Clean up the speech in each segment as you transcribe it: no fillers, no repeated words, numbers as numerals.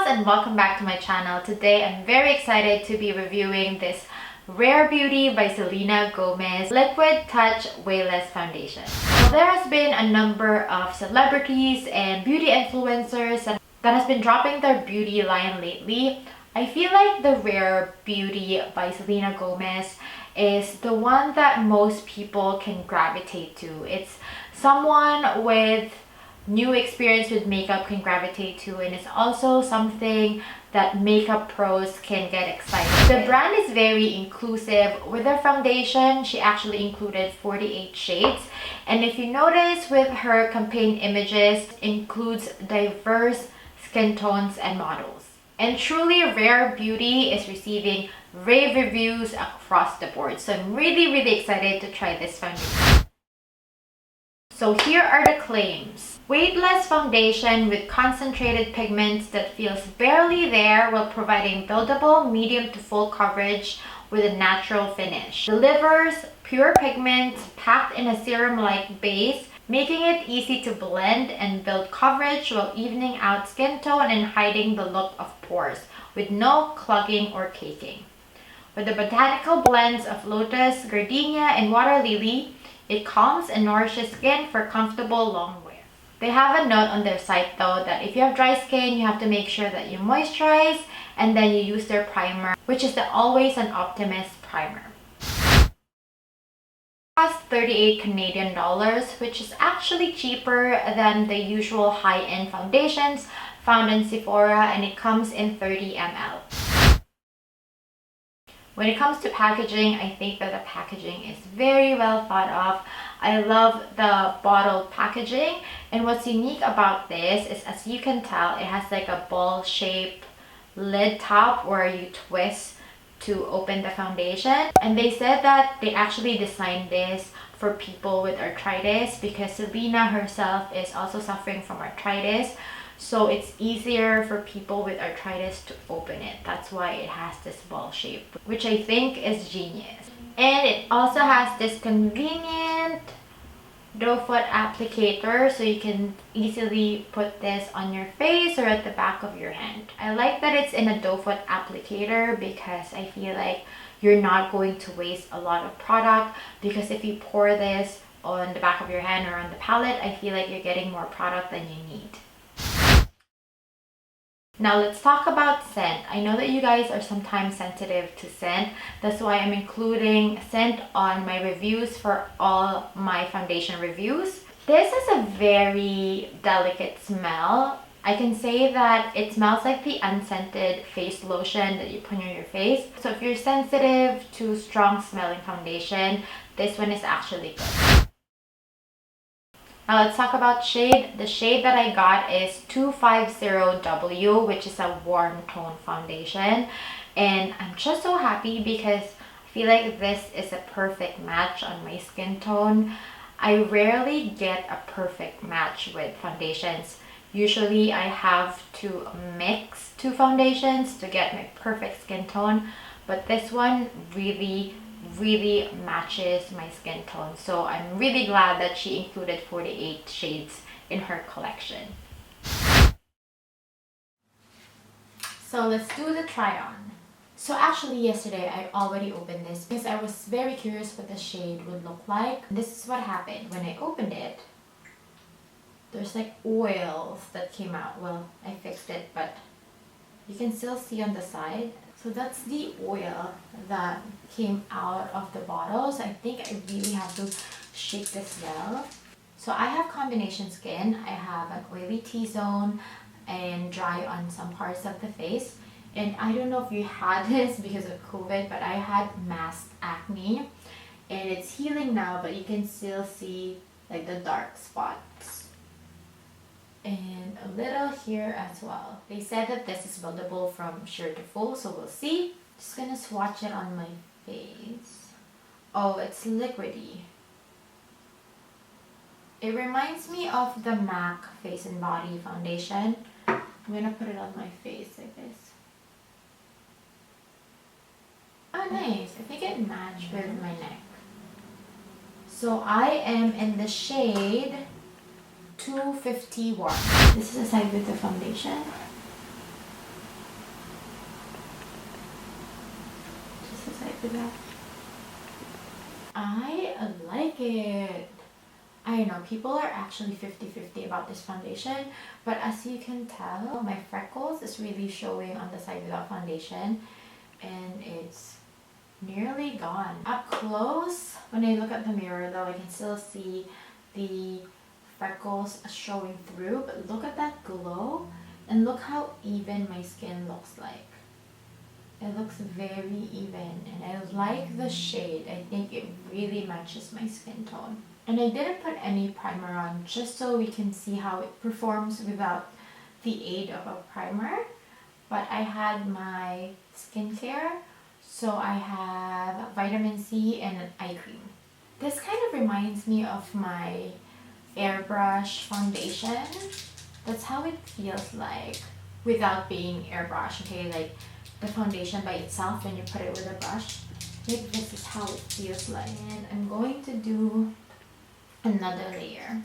loves, and welcome back to my channel. Today I'm very excited to be reviewing this Rare Beauty by Selena Gomez Liquid Touch Weightless Foundation. So there has been a number of celebrities and beauty influencers that has been dropping their beauty line lately. I feel like the Rare Beauty by Selena Gomez is the one that most people can gravitate to. It's someone with new experience with makeup can gravitate to, and it's also something that makeup pros can get excited. The brand is very inclusive. With their foundation, she actually included 48 shades, and if you notice with her campaign images, it includes diverse skin tones and models. And truly, Rare Beauty is receiving rave reviews across the board, so I'm really excited to try this foundation. So here are the claims. Weightless foundation with concentrated pigments that feels barely there while providing buildable medium to full coverage with a natural finish. Delivers pure pigment packed in a serum-like base, making it easy to blend and build coverage while evening out skin tone and hiding the look of pores with no clogging or caking. With the botanical blends of lotus, gardenia, and water lily, it calms and nourishes skin for comfortable long wear. They have a note on their site though that if you have dry skin, you have to make sure that you moisturize and then you use their primer, which is the Always an Optimist primer. It costs 38 Canadian dollars, which is actually cheaper than the usual high-end foundations found in Sephora, and it comes in 30 ml. When it comes to packaging, I think that the packaging is very well thought of. I love the bottle packaging, and what's unique about this is, as you can tell, it has like a ball-shaped lid top where you twist to open the foundation. And they said that they actually designed this for people with arthritis because Selena herself is also suffering from arthritis. So it's easier for people with arthritis to open it. That's why it has this ball shape, which I think is genius. And it also has this convenient doe foot applicator, so you can easily put this on your face or at the back of your hand. I like that it's in a doe foot applicator because I feel like you're not going to waste a lot of product, because if you pour this on the back of your hand or on the palette, I feel like you're getting more product than you need. Now let's talk about scent. I know that you guys are sometimes sensitive to scent. That's why I'm including scent on my reviews for all my foundation reviews. This is a very delicate smell. I can say that it smells like the unscented face lotion that you put on your face. So if you're sensitive to strong smelling foundation, this one is actually good. Now let's talk about shade. The shade that I got is 250W, which is a warm tone foundation. And I'm just so happy because I feel like this is a perfect match on my skin tone. I rarely get a perfect match with foundations. Usually I have to mix two foundations to get my perfect skin tone. But this one really matches my skin tone, so I'm really glad that she included 48 shades in her collection. So let's do the try on. So actually yesterday I already opened this because I was very curious what the shade would look like. This is what happened when I opened it. There's like oils that came out. Well, I fixed it, but you can still see on the side. So that's the oil that came out of the bottle. So I think I really have to shake this well. So I have combination skin. I have an oily T-zone and dry on some parts of the face. And I don't know if you had this because of COVID, but I had masked acne. And it's healing now, but you can still see like the dark spots. And a little here as well. They said that this is buildable from sheer to full, so we'll see. Just gonna swatch it on my face. Oh, it's liquidy. It reminds me of the MAC Face and Body foundation. I'm gonna put it on my face like this. Oh, nice. I think it matched with my neck. So I am in the shade 250 warm. This is the side with the foundation. with that. I like it. I know people are actually 50-50 about this foundation, but as you can tell, my freckles is really showing on the side without foundation, and it's nearly gone. Up close, when I look at the mirror though, I can still see the freckles showing through, but look at that glow, and look how even my skin looks like. It looks very even, and I like the shade. I think it really matches my skin tone. And I didn't put any primer on just so we can see how it performs without the aid of a primer. But I had my skincare, so I have vitamin C and an eye cream. This kind of reminds me of my AIRBRUSH foundation. That's how it feels like without being AIRBRUSH, okay? Like the foundation by itself when you put it with a brush. Like this is how it feels like. And I'm going to do another layer.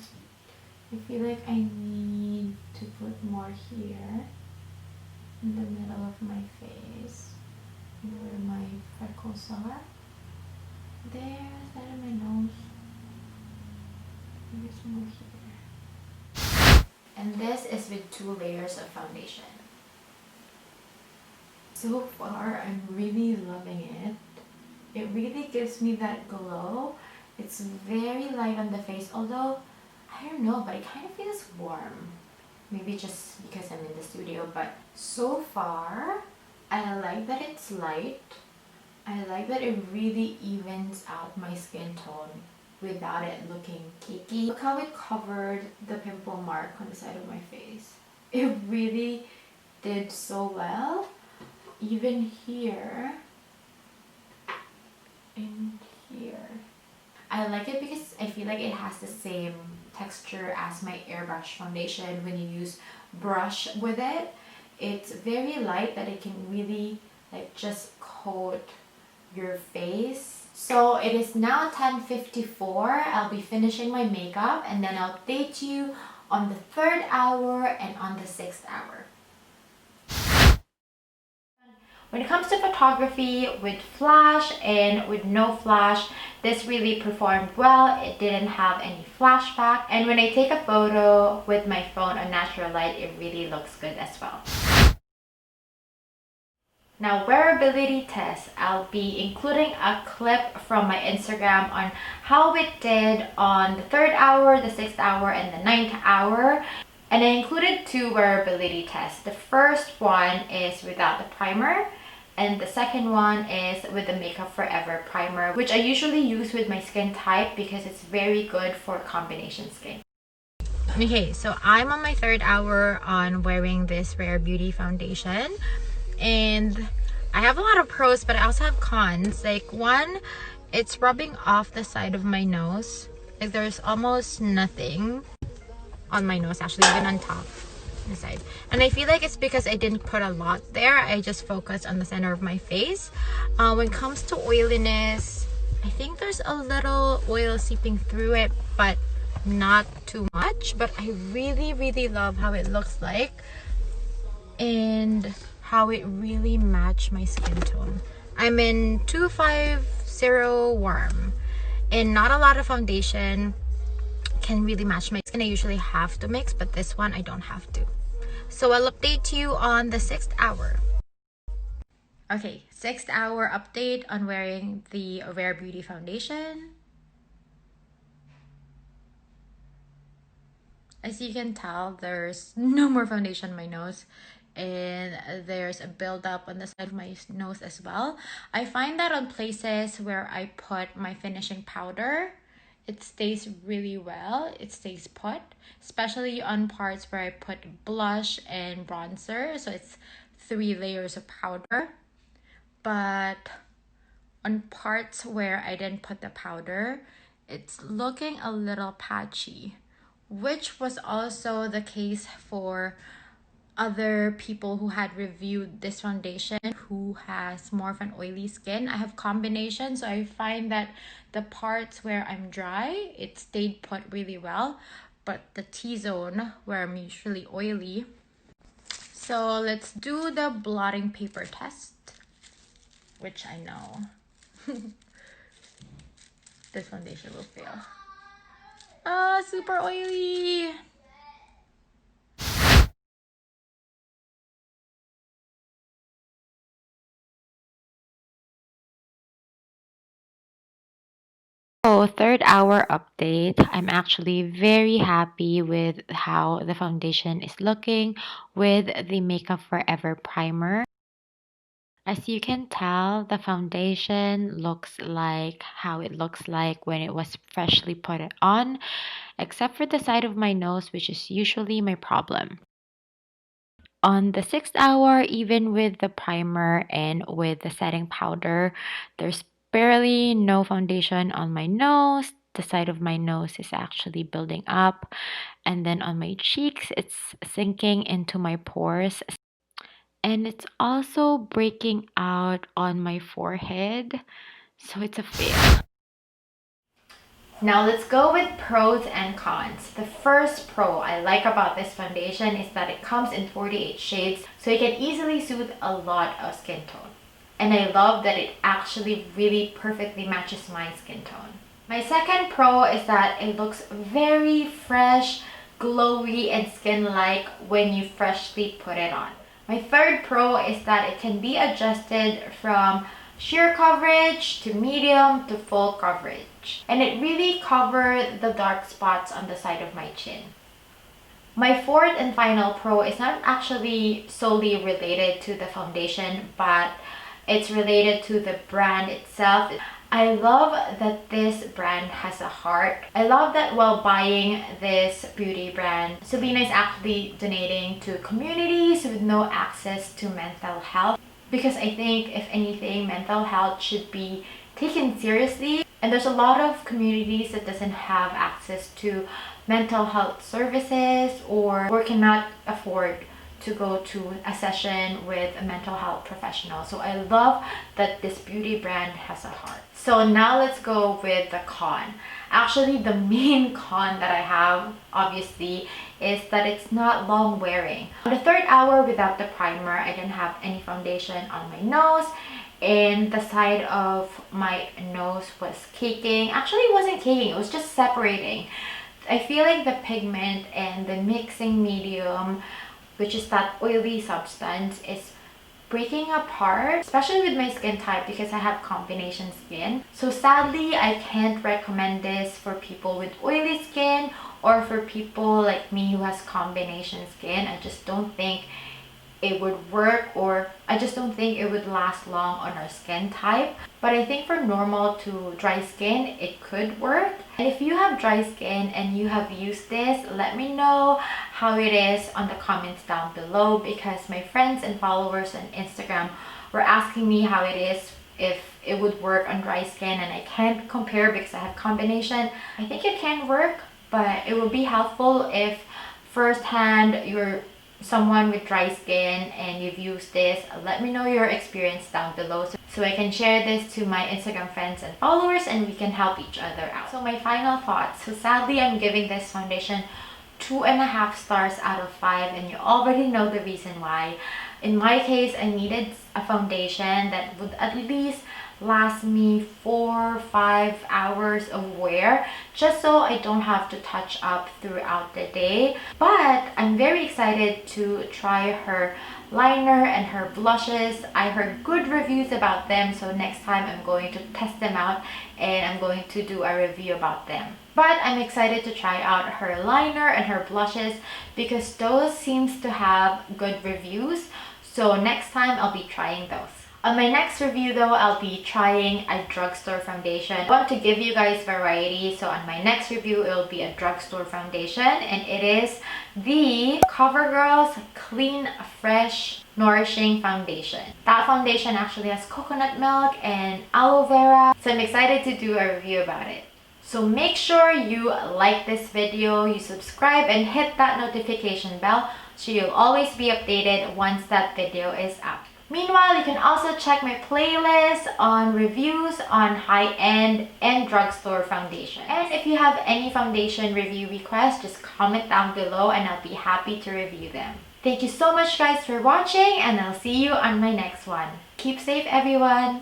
I feel like I need to put more here in the middle of my face where my freckles are. There's that in my nose. There's more here. And this is with 2 layers of foundation. So far, I'm really loving it. It really gives me that glow. It's very light on the face, although, I don't know, but it kind of feels warm. Maybe just because I'm in the studio, but so far, I like that it's light. I like that it really evens out my skin tone without it looking cakey. Look how it covered the pimple mark on the side of my face. It really did so well. Even here and here. I like it because I feel like it has the same texture as my AIRBRUSH foundation when you use brush with it. It's very light that it can really like just coat your face. So it is now 10:54. I'll be finishing my makeup and then I'll update you on the 3rd hour and on the 6th hour. When it comes to photography with flash and with no flash, this really performed well. It didn't have any flashback. And when I take a photo with my phone on natural light, it really looks good as well. Now, wearability test. I'll be including a clip from my Instagram on how it did on the 3rd hour, the 6th hour, and the 9th hour. And I included 2 wearability tests. The first one is without the primer, and the second one is with the Makeup Forever primer, which I usually use with my skin type because it's very good for combination skin. Okay, so I'm on my 3rd hour on wearing this Rare Beauty foundation, and I have a lot of pros, but I also have cons. Like, one, it's rubbing off the side of my nose. Like, there's almost nothing on my nose, actually, even on top. Side. And I feel like it's because I didn't put a lot there. I just focused on the center of my face. When it comes to oiliness, I think there's a little oil seeping through it, but not too much. But I really love how it looks like and how it really matched my skin tone. I'm in 250 warm, and not a lot of foundation can really match my skin. I usually have to mix, but this one I don't have to. So I'll update you on the 6th hour. Okay, 6th hour update on wearing the Rare Beauty foundation. As you can tell, there's no more foundation on my nose, and there's a buildup on the side of my nose as well. I find that on places where I put my finishing powder, it stays really well. It stays put, especially on parts where I put blush and bronzer. So it's 3 layers of powder. But on parts where I didn't put the powder, it's looking a little patchy, which was also the case for other people who had reviewed this foundation who has more of an oily skin. I have combination, so I find that the parts where I'm dry, it stayed put really well, but the T-zone where I'm usually oily. So let's do the blotting paper test, which I know This foundation will fail. Ah, super oily. So, third hour update. I'm actually very happy with how the foundation is looking with the Makeup Forever primer. As you can tell, the foundation looks like how it looks like when it was freshly put it on, except for the side of my nose, which is usually my problem. On the sixth hour, even with the primer and with the setting powder, there's barely no foundation on my nose. The side of my nose is actually building up, and then on my cheeks, it's sinking into my pores. And it's also breaking out on my forehead, so it's a fail. Now let's go with pros and cons. The first pro I like about this foundation is that it comes in 48 shades, so it can easily suit a lot of skin tone. And I love that it actually really perfectly matches my skin tone. My second pro is that it looks very fresh, glowy, and skin-like when you freshly put it on. My third pro is that it can be adjusted from sheer coverage to medium to full coverage, and it really covered the dark spots on the side of my chin. My fourth and final pro is not actually solely related to the foundation, but it's related to the brand itself. I love that this brand has a heart. I love that while buying this beauty brand, Selena is actually donating to communities with no access to mental health, because I think if anything, mental health should be taken seriously. And there's a lot of communities that doesn't have access to mental health services or cannot afford to go to a session with a mental health professional. So I love that this beauty brand has a heart. So now let's go with the con. Actually, the main con that I have, obviously, is that it's not long wearing. On the third hour without the primer, I didn't have any foundation on my nose, and the side of my nose was caking. Actually, it wasn't caking, it was just separating. I feel like the pigment and the mixing medium, which is that oily substance, is breaking apart, especially with my skin type because I have combination skin. So sadly, I can't recommend this for people with oily skin or for people like me who has combination skin. I just don't think it would work, or I just don't think it would last long on our skin type. But I think for normal to dry skin, it could work. And if you have dry skin and you have used this, let me know how it is on the comments down below, because my friends and followers on Instagram were asking me how it is, if it would work on dry skin, and I can't compare because I have combination. I think it can work, but it would be helpful if firsthand you're someone with dry skin and you've used this. Let me know your experience down below so I can share this to my Instagram friends and followers, and we can help each other out. So my final thoughts. So sadly, I'm giving this foundation 2.5 stars out of 5, and you already know the reason why. In my case, I needed a foundation that would at least last me 4 or 5 hours of wear, just so I don't have to touch up throughout the day. But I'm very excited to try her liner and her blushes. I heard good reviews about them, so next time I'm going to test them out and I'm going to do a review about them. But I'm excited to try out her liner and her blushes because those seems to have good reviews. So next time I'll be trying those. On my next review though, I'll be trying a drugstore foundation. I want to give you guys variety, so on my next review, it will be a drugstore foundation, and it is the CoverGirl's Clean Fresh Nourishing Foundation. That foundation actually has coconut milk and aloe vera, so I'm excited to do a review about it. So make sure you like this video, you subscribe, and hit that notification bell so you'll always be updated once that video is up. Meanwhile, you can also check my playlist on reviews on high-end and drugstore foundation. And if you have any foundation review requests, just comment down below and I'll be happy to review them. Thank you so much guys for watching, and I'll see you on my next one. Keep safe everyone!